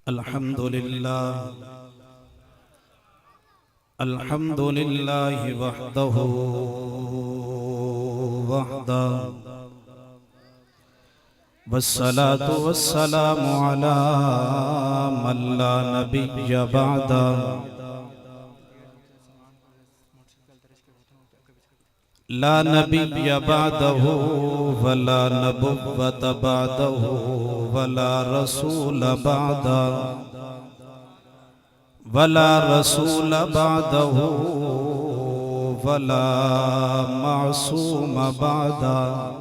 الحمد لله وحده والصلاة والسلام على من لا نبي بعده لا نبي بعده ولا نبوة بعده ولا رسول بعده ولا رسول بعده ولا معصوم بعده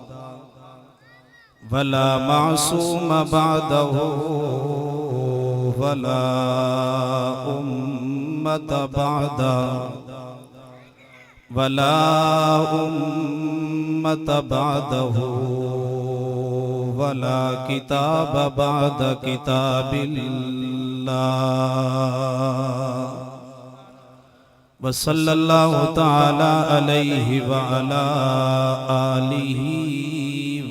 ولا معصوم بعده ولا أمة بعده ولا أمة بعده ولا كتاب بعد كتاب الله وصلى الله تعالى عليه وعلى آله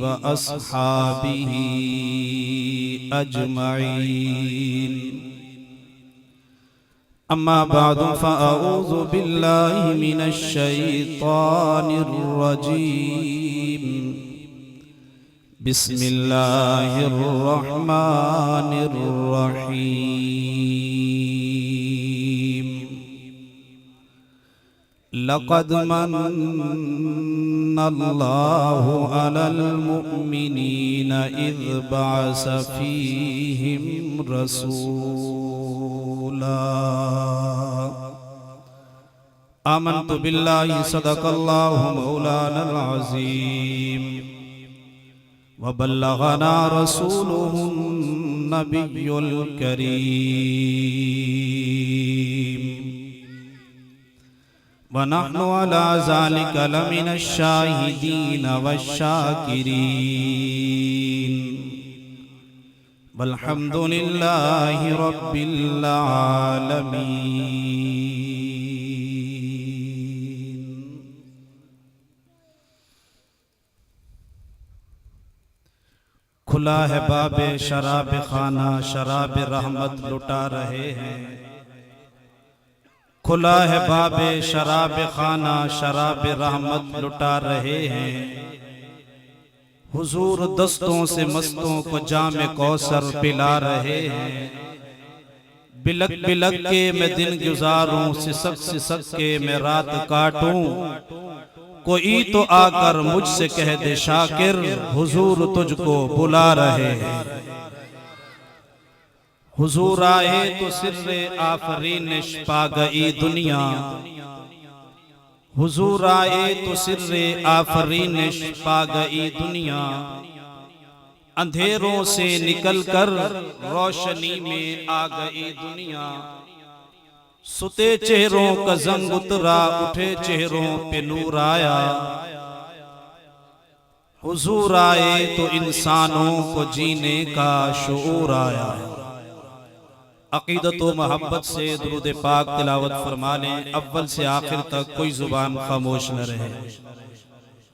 وأصحابه أجمعين أما بعد فأعوذ بالله من الشيطان الرجيم بسم الله الرحمن الرحيم لقد من الله على المؤمنين إذ بعث فيهم رسولا آمنت بالله صدق الله مولانا العظيم وبلغنا رسوله النبي الكريم ونحن على ذلك لمن الشاهدين والشاكرين والحمد لله رب العالمين کھلا ہے باب شراب خانہ شراب رحمت لٹا رہے ہیں کھلا ہے باب شراب خانہ شراب رحمت لٹا رہے ہیں حضور دستوں سے مستوں کو جام کوثر پلا رہے ہیں بلک بلک کے میں دن گزاروں سسک کے میں رات کاٹوں کوئی تو آ کر مجھ سے کہہ دے شاکر حضور تجھ کو بلا رہے ہیں حضور آئے تو سر آفرینش پا گئی دنیا حضور آئے تو سر آفرینش پا گئی دنیا اندھیروں سے نکل کر روشنی میں آ گئی دنیا ستے چہروں کا زنگ اترا اٹھے چہروں پہ نور آیا حضور آئے تو انسانوں کو جینے کا شعور آیا عقیدت و محبت سے درود پاک تلاوت فرما لیں اول سے آخر تک کوئی زبان خاموش نہ رہے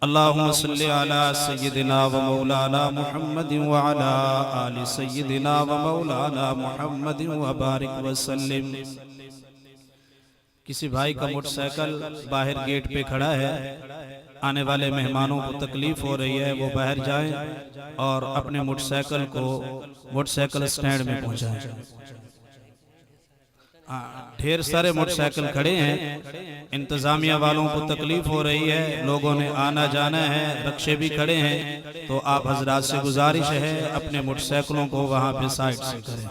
اللہم صلی علی سیدنا و مولانا محمد وعلا آل سیدنا و مولانا محمد وبارک وسلم کسی بھائی کا موٹر سائیکل باہر گیٹ پہ کھڑا ہے آنے والے مہمانوں کو تکلیف ہو رہی ہے وہ باہر جائیں اور اپنے موٹر سائیکل کو موٹر سائیکل سٹینڈ میں پہنچائیں ڈھیر سارے موٹر سائیکل کھڑے ہیں انتظامیہ والوں کو تکلیف ہو رہی ہے لوگوں نے آنا جانا ہے رکشے بھی کھڑے ہیں تو آپ حضرات سے گزارش ہے اپنے موٹر سائیکلوں کو وہاں پہ سائٹ سے کریں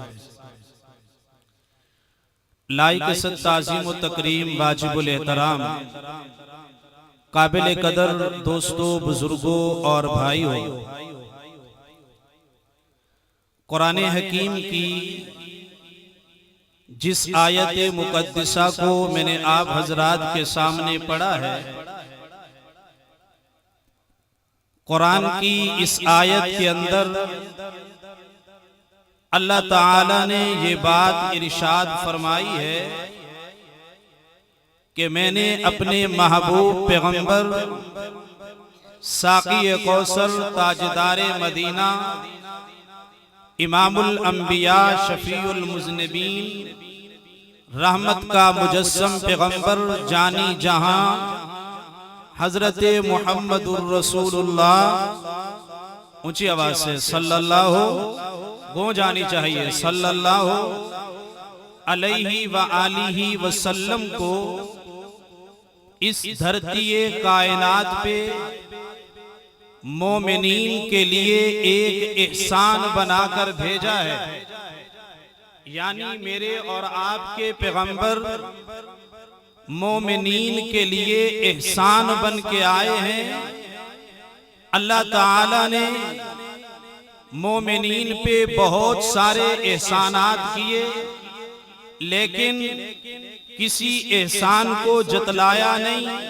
لائق ست تعظیم و تکریم واجب الاحترام قابل قدر دوستو بزرگوں اور بھائیوں قرآن حکیم کی جس آیت مقدسہ کو میں نے آپ حضرات کے سامنے پڑھا ہے قرآن کی اس آیت کے اندر اللہ تعالیٰ نے یہ بات ارشاد فرمائی ہے کہ میں نے اپنے محبوب پیغمبر ساقی کوثر تاجدار مدینہ امام الانبیاء شفیع المذنبین رحمت کا مجسم پیغمبر جانی جہاں حضرت محمد الرسول اللہ، اونچی آواز سے صلی اللہ گونج آنی چاہیے، صلی اللہ علیہ وآلہ وسلم کو اس دھرتی کائنات پہ مومنین کے لیے ایک احسان بنا کر بھیجا ہے، یعنی میرے اور آپ کے پیغمبر مومنین کے لیے احسان بن کے آئے ہیں۔ اللہ تعالیٰ نے مومنین پہ بہت سارے احسانات کیے، لیکن کسی احسان کو جتلایا نہیں۔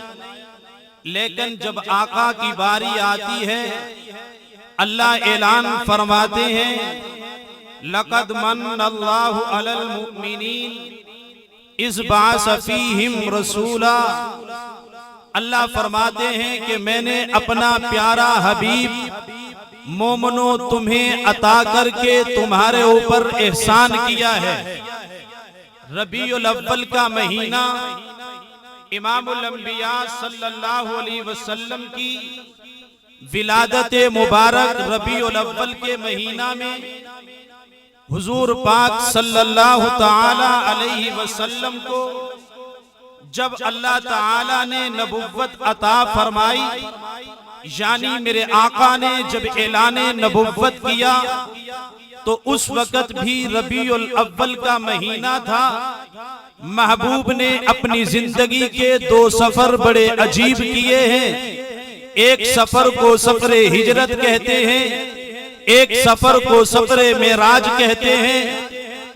لیکن جب آقا کی باری آتی ہے، اللہ اعلان فرماتے ہیں لَقَدْ مَنَّ اللَّهُ عَلَى الْمُؤْمِنِينَ اِذْ بَعَثَ فِيهِمْ رَسُولًا۔ اللہ فرماتے ہیں کہ میں نے اپنا پیارا حبیب مومنو تمہیں عطا کر کے تمہارے اوپر احسان کیا ہے۔ ربیع الاول کا مہینہ امام الانبیاء صلی اللہ علیہ وسلم کی ولادت مبارک ربیع الاول کے مہینہ میں حضور پاک صلی اللہ تعالی علیہ وسلم کو جب اللہ تعالی نے نبوت عطا فرمائی، یعنی میرے آقا نے جب اعلان نبوت کیا تو اس وقت بھی ربیع الاول کا مہینہ تھا۔ محبوب نے اپنی زندگی کے دو سفر بڑے عجیب کیے ہیں۔ ایک سفر کو سفر ہجرت کہتے ہیں، ایک سفر کو سفر معراج کہتے ہیں۔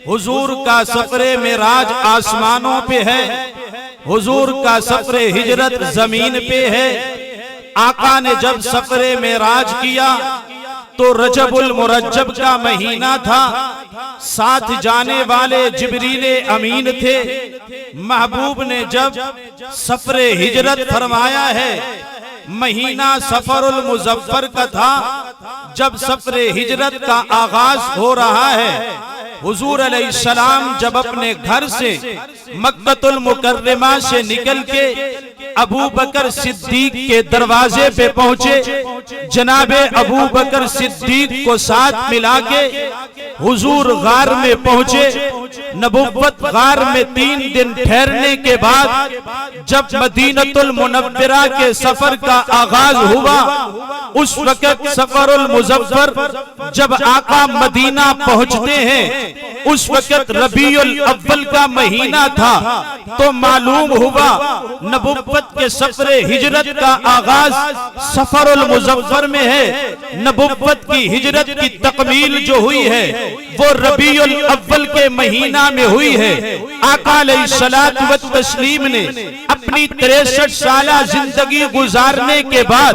حضور کا سفر معراج آسمانوں پہ ہے، حضور کا سفر ہجرت زمین پہ ہے۔ آقا نے جب سفر معراج کیا تو رجب المرجب کا مہینہ تھا، ساتھ جانے والے جبریل امین تھے۔ محبوب نے جب سفر ہجرت فرمایا ہے، مہینہ سفر المظفر کا تھا، جب سفر ہجرت کا آغاز ہو رہا ہے۔ حضور علیہ السلام جب اپنے گھر سے مکہ المکرمہ سے نکل کے ابو بکر صدیق کے دروازے پہ پہنچے، جناب ابو بکر صدیق کو ساتھ ملا کے حضور غار میں پہنچے۔ نبوت غار میں 3 دن ٹھہرنے کے بعد جب مدینہ المنورہ کے سفر کا آغاز ہوا، اس وقت سفر المظفر جب آقا مدینہ پہنچتے ہیں، اس وقت ربیع الاول کا مہینہ تھا، تو معلوم ہوا نبوت کے سفر ہجرت کا آغاز سفر المظفر میں ہے۔ نبوت کی ہجرت کی تکمیل جو ہوئی ہے وہ ربیع الاول کے مہینہ میں ہوئی ہے۔ آقا علیہ الصلوۃ والتسلیم نے اپنی 63 سالہ زندگی گزارنے کے بعد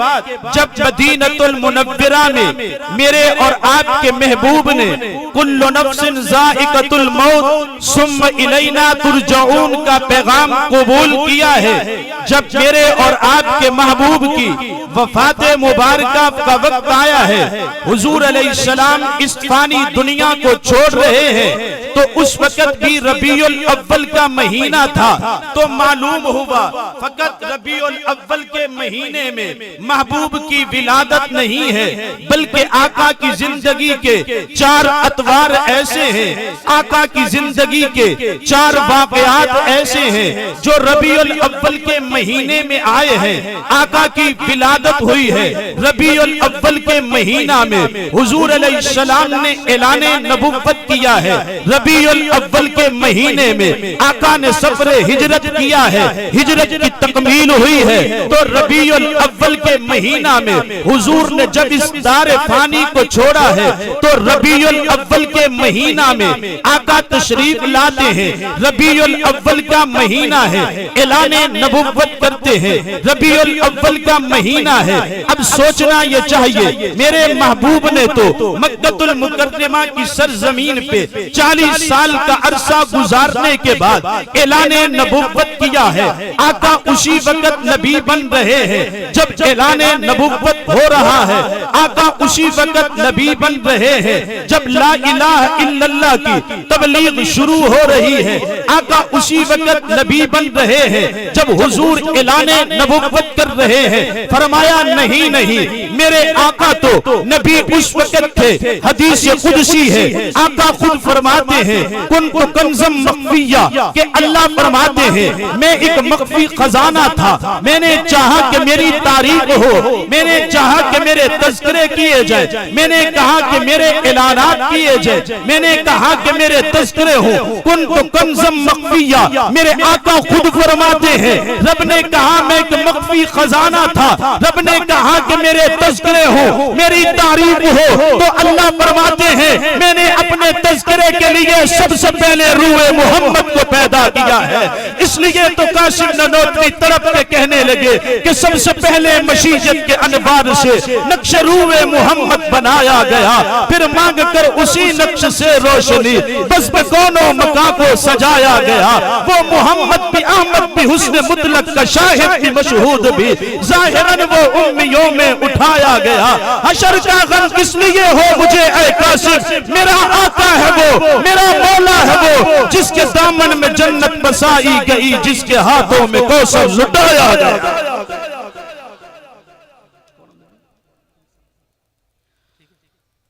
جب مدینہ المنورہ میں میرے اور آپ کے محبوب نے کل نفس ذائقۃ الموت ثم الینا ترجعون کا پیغام قبول کیا ہے، جب میرے اور آپ کے محبوب کی وفات مبارکہ کا وقت آیا ہے، حضور علیہ السلام اس فانی دنیا کو چھوڑ رہے ہیں، تو اس وقت بھی ربیع الاول کا مہینہ تھا۔ تو معلوم ہوا فقط ربیع الاول کے مہینے میں محبوب کی ولادت نہیں ہے، بلکہ آقا کی زندگی کے 4 اتوار ایسے ہیں، آقا کی زندگی کے 4 واقعات ایسے ہیں جو ربیع الاول کے مہینے میں آئے ہیں۔ آقا کی ولادت ہوئی ہے ربیع الاول کے مہینہ میں، حضور علیہ السلام نے اعلان نبوت کیا ہے ربیع الاول کے مہینے میں، آقا نے سفر ہجرت کیا ہے، ہجرت کی تکمیل ہوئی ہے، تو ربیع الاول کے مہینہ میں حضور نے جب اس دار فانی کو چھوڑا ہے تو ربیع الاول کے مہینہ میں آقا تشریف لاتے ہیں۔ ربیع الاول کا مہینہ ہے، اعلان نبوت کرتے ہیں، ربیع الاول کا مہینہ ہے۔ اب سوچنا یہ چاہیے میرے محبوب نے تو مکہ المکرمہ کی سرزمین پہ 40 سال کا عرصہ گزارنے کے بعد اعلان نبوت کیا ہے۔ آقا اسی وقت نبی بن رہے ہیں، جب اعلان نبوت ہو رہا ہے آقا اسی وقت نبی بن رہے ہیں، جب لا الہ الا اللہ کی تبلیغ شروع ہو رہی ہے آقا اسی وقت نبی بن رہے ہیں، جب حضور اعلان نبوت کر رہے ہیں فرمایا نہیں میرے آقا تو نبی اس وقت تھے۔ حدیث قدسی ہے آقا خود فرماتے ہیں کنت کنزم مخفیہ، کہ اللہ فرماتے ہیں میں ایک مخفی خزانہ تھا، میں نے چاہا کہ میری تعریف ہو، میں نے چاہا کہ میرے تذکرے کیے جائے، میں نے کہا کہ میرے اعلانات کیے جائے، میں نے کہا کہ میرے تذکرے ہو۔ کنت کنزم مخفیہ، میرے آقا خود فرماتے ہیں رب نے کہا میں ایک مخفی خزانہ تھا، رب نے کہا کہ میرے تذکرے ہو، میری تعریف ہو، تو اللہ فرماتے ہیں میں نے اپنے تذکرے کے لیے سب سے پہلے روح محمد کو پیدا کیا ہے۔ اس لیے تو قاسم نانوتوی طرف پہ کہنے لگے کہ سب سے پہلے مشیت کے انوار سے نقش روح محمد بنایا گیا، پھر مانگ کر اسی نقش سے روشنی بس بکونوں مکان کو سجایا گیا۔ وہ محمد بھی احمد بھی حسن مطلق کا شاہد بھی مشہود بھی، ظاہراً وہ امیوں میں اٹھایا گیا۔ حشر کا غم کس لیے ہو مجھے اے قاسم، میرا آقا ہے وہ، میرا مولا ہے وہ، جس کے دامن میں جنت بسائی گئی، جس کے ہاتھوں میں کوثر لٹایا گیا۔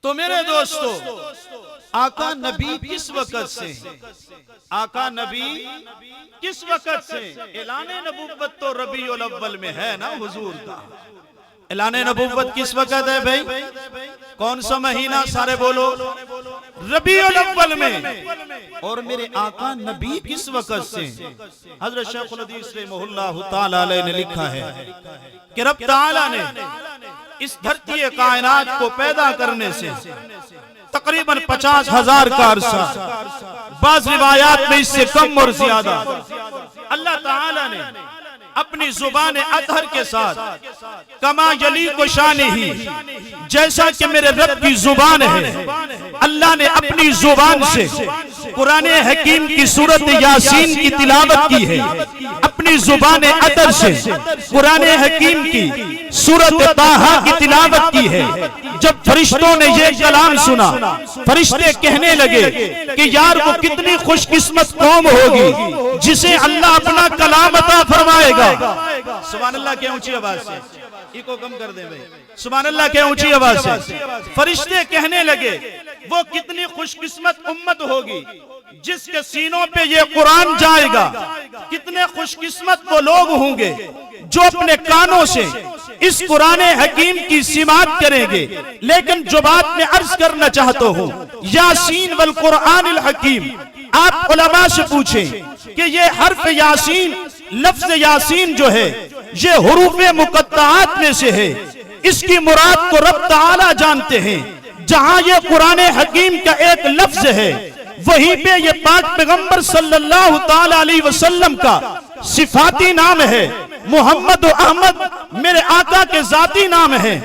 تو میرے دوستو آقا نبی کس وقت سے، آقا نبی کس وقت سے؟ اعلان نبوت تو ربیع الاول میں ہے نا حضور کا۔ اعلان نبوت کس وقت ہے بھائی؟ کون سا مہینہ؟ سارے بولو۔ ربیع الاول میں۔ اور میرے آقا نبی کس وقت سے؟ حضرت شیخ الحدیث رحمہ اللہ تعالی علیہ نے لکھا ہے کہ رب تعالی نے اس دھرتی کائنات کو پیدا کرنے سے تقریباً 50,000 کا عرصہ، بعض روایات میں اس سے کم اور زیادہ، اللہ تعالی نے اپنی زبان اطہر کے ساتھ کما یلیق شانہ، جیسا کہ میرے رب کی زبان ہے، اللہ نے اپنی زبان سے قرآن حکیم کی سورت یاسین کی تلاوت کی ہے، اپنی زبان اطہر سے قرآن حکیم کی سورت طٰہٰ کی تلاوت کی ہے۔ جب فرشتوں نے یہ کلام سنا فرشتے کہنے لگے کہ یار وہ کتنی خوش قسمت قوم ہوگی جسے اللہ اپنا کلام عطا فرمائے گا۔ سبحان اللہ کے اونچی آواز سے، ایکو کم کر دیں بھائی، سبحان اللہ کے اونچی آواز سے۔ فرشتے کہنے لگے وہ کتنی خوش قسمت امت ہوگی جس کے سینوں پہ یہ قرآن جائے گا، کتنے خوش قسمت وہ لوگ ہوں گے جو اپنے کانوں سے اس قرآن حکیم کی سماعت کریں گے۔ لیکن جو بات میں عرض کرنا چاہتا ہوں، یاسین والقرآن الحکیم، آپ علماء سے پوچھیں کہ یہ حرف یاسین، لفظ یاسین جو ہے یہ حروف مقطعات میں سے ہے، اس کی مراد کو رب تعالی جانتے ہیں۔ جہاں یہ قرآن حکیم کا ایک لفظ ہے وہیں پہ یہ پاک پیغمبر صلی اللہ تعالی علیہ وسلم کا صفاتی نام ہے، محمد و احمد میرے آقا کے ذاتی نام ہے۔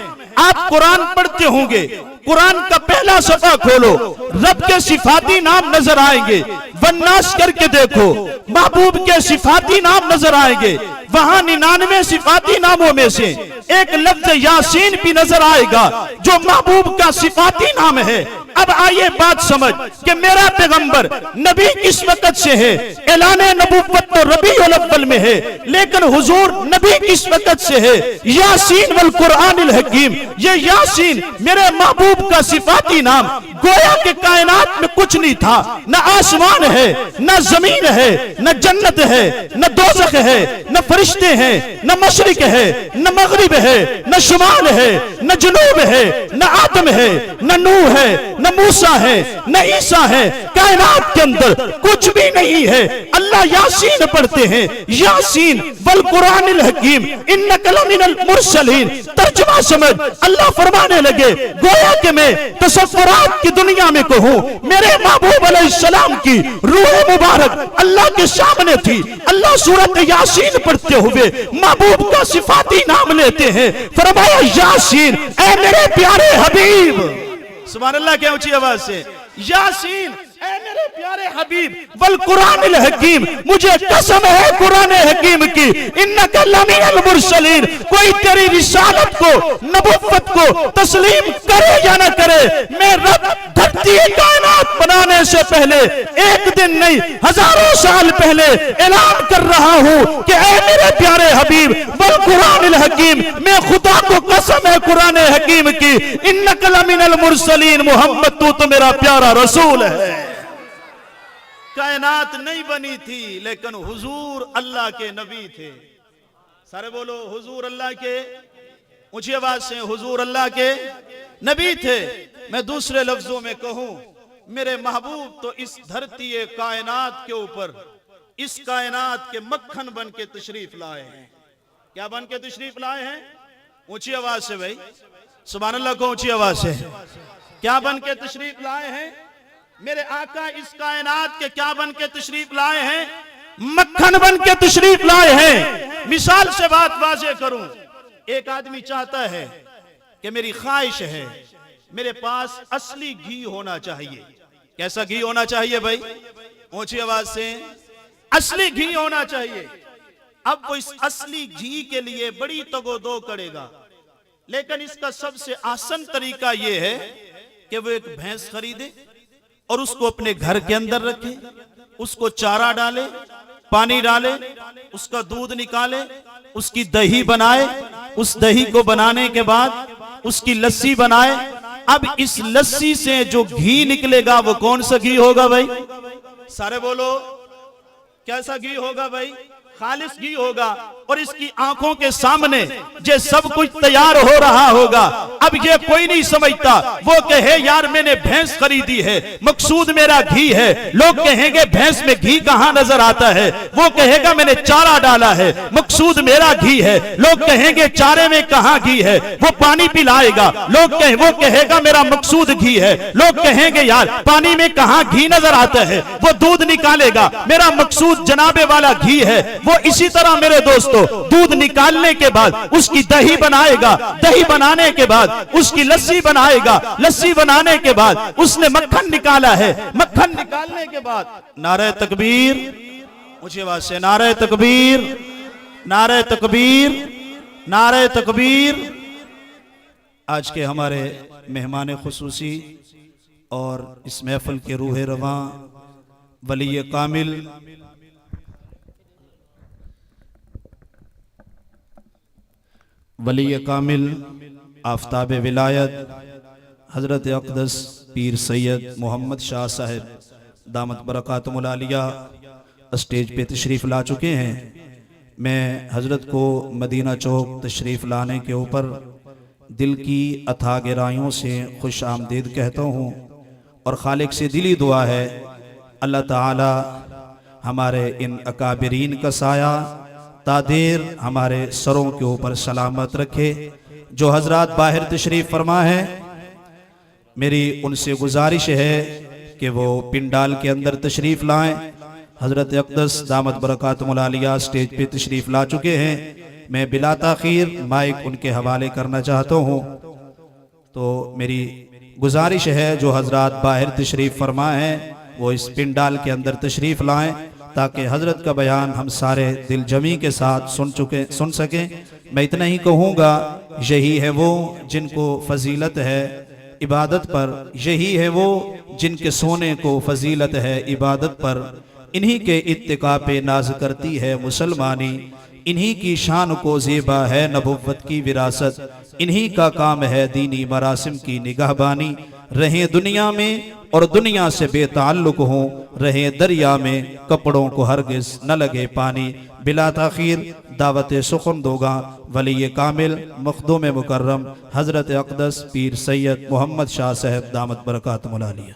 آپ قرآن پڑھتے ہوں گے، قرآن کا پہلا صفحہ کھولو رب کے صفاتی نام نظر آئیں گے، والناس کر کے دیکھو محبوب کے صفاتی نام نظر آئیں گے، وہاں 99 صفاتی ناموں میں سے ایک لفظ یاسین بھی نظر آئے گا جو محبوب کا صفاتی نام ہے۔ اب آئیے بات سمجھ کہ میرا پیغمبر نبی کس وقت سے ہے؟ اعلان نبوت تو ربیع الاول میں ہے، لیکن حضور نبی کس وقت سے ہے؟ یاسین والقرآن الحکیم، یہ یاسین میرے محبوب کا صفاتی نام، گویا کہ کائنات میں کچھ نہیں تھا، نہ آسمان ہے، نہ زمین ہے، نہ جنت ہے، نہ دوزخ ہے، نہ فرشتے ہیں، نہ مشرق ہے، نہ مغرب ہے، نہ شمال ہے، نہ جنوب ہے، نہ آدم ہے، نہ نوح ہے، نہ موسیٰ ہے، نہ عیسیٰ ہے، کائنات کے اندر کچھ بھی نہیں ہے۔ اللہ یاسین پڑھتے ہیں، یاسین والقرآن الحکیم انک لمن المرسلین، ترجمہ سمجھ، اللہ فرمانے لگے گویا کہ میں تصورات کی دنیا میں کہوں، میرے محبوب علیہ السلام کی روح مبارک اللہ کے سامنے تھی، اللہ سورت یاسین پڑھتے ہوئے محبوب کا صفاتی نام لیتے ہیں، فرمایا یاسین اے میرے پیارے حبیب، سبحان اللہ کے اونچی آواز سے، یاسین اے میرے پیارے حبیب والقرآن الحکیم، مجھے قسم ہے قرآن حکیم کی، انک لمن المرسلین، کوئی تیری رسالت کو نبوت کو تسلیم کرے یا نہ کرے، میں رب دھرتی کائنات بنانے سے پہلے ایک دن نہیں ہزاروں سال پہلے اعلان کر رہا ہوں کہ اے میرے پیارے حبیب والقرآن الحکیم، میں خدا کو قسم ہے قرآن حکیم کی، انک لمن المرسلین، محمد تو میرا پیارا رسول ہے۔ کائنات نہیں بنی تھی لیکن حضور اللہ کے نبی تھے۔ سارے بولو حضور اللہ کے، اونچی آواز سے، حضور اللہ کے نبی تھے۔ میں دوسرے لفظوں میں کہوں، میرے محبوب تو اس دھرتی کائنات کے اوپر اس کائنات کے مکھن بن کے تشریف لائے ہیں۔ کیا بن کے تشریف لائے ہیں؟ اونچی آواز سے بھائی، سبحان اللہ کو اونچی آواز سے، کیا بن کے تشریف لائے ہیں؟ میرے آقا اس کائنات کے کیا بن کے تشریف لائے ہیں؟ مکھن بن کے تشریف لائے ہیں۔ مثال سے بات واضح کروں، ایک آدمی چاہتا ہے کہ میری خواہش ہے میرے پاس اصلی گھی ہونا چاہیے۔ کیسا گھی ہونا چاہیے بھائی؟ اونچی آواز سے، اصلی گھی ہونا چاہیے۔ اب وہ اس اصلی گھی کے لیے بڑی تگودو کرے گا، لیکن اس کا سب سے آسان طریقہ یہ ہے کہ وہ ایک بھینس خریدے اور اس کو اپنے گھر کے اندر رکھے، اس کو چارہ ڈالے، پانی ڈالے، اس کا دودھ نکالے، اس کی دہی بنائے، اس دہی کو بنانے کے بعد اس کی لسی بنائے۔ اب اس لسی سے جو گھی نکلے گا وہ کون سا گھی ہوگا بھائی؟ سارے بولو، کیسا گھی ہوگا بھائی؟ خالص گھی ہوگا، اور اس کی آنکھوں کے سامنے یہ سب کچھ تیار ہو رہا ہوگا۔ اب یہ کوئی نہیں سمجھتا، وہ کہے یار میں نے بھینس خریدی ہے، مقصود میرا گھی ہے۔ لوگ کہیں گے بھینس میں گھی کہاں نظر آتا ہے؟ وہ کہے گا میں نے چارہ ڈالا ہے، مقصود میرا گھی ہے۔ لوگ کہیں گے چارے میں کہاں گھی ہے؟ وہ پانی پلائے گا، وہ کہے گا میرا مقصود گھی ہے۔ لوگ کہیں گے یار پانی میں کہاں گھی نظر آتا ہے؟ وہ دودھ نکالے گا، میرا مقصود جنابے والا گھی ہے۔ وہ اسی طرح میرے دوستو دودھ نکالنے کے بعد اس کی دہی بنائے گا، دہی بنانے کے بعد اس کی لسی بنائے گا، لسی بنانے کے بعد اس نے مکھن نکالا ہے، مکھن نکالنے کے بعد نعرہ تکبیر، مجھے آواز سے، نعرہ تکبیر، نعرہ تکبیر، نعرہ تکبیر۔ آج کے ہمارے مہمان خصوصی اور اس محفل کے روح رواں ولی کامل ولی کامل آفتاب ولایت حضرت اقدس پیر سید محمد شاہ صاحب دامت برکاتہم العالیہ اسٹیج پہ تشریف لا چکے ہیں۔ میں حضرت کو مدینہ چوک تشریف لانے کے اوپر دل کی اتھا گہرائیوں سے خوش آمدید کہتا ہوں، اور خالق سے دلی دعا ہے اللہ تعالی ہمارے ان اکابرین کا سایہ تا دیر ہمارے سروں کے اوپر سلامت رکھے۔ جو حضرات باہر تشریف فرما ہے، میری ان سے گزارش ہے کہ وہ پنڈال کے اندر تشریف لائیں۔ حضرت اقدس دامت برکاتہم العالیہ سٹیج پہ تشریف لا چکے ہیں۔ میں بلا تاخیر مائک ان کے حوالے کرنا چاہتا ہوں، تو میری گزارش ہے جو حضرات باہر تشریف فرما ہیں وہ اس پنڈال کے اندر تشریف لائیں تاکہ حضرت کا بیان ہم سارے دل جمی کے ساتھ سن سکیں۔ میں اتنا ہی کہوں گا، یہی ہے وہ جن کو فضیلت ہے عبادت پر، یہی ہے وہ جن کے سونے کو فضیلت ہے عبادت پر، انہی کے اتقاء پہ ناز کرتی ہے مسلمانی، انہی کی شان کو زیبا ہے نبوت کی وراثت، انہی کا کام ہے دینی مراسم کی نگہبانی۔ رہیں دنیا میں اور دنیا سے بے تعلق ہوں، رہیں دریا میں کپڑوں کو ہرگز نہ لگے پانی۔ بلا تاخیر دعوت سخن دوگا ولی کامل مخدوم مکرم حضرت اقدس پیر سید محمد شاہ صاحب دامت برکاتہم العالیہ۔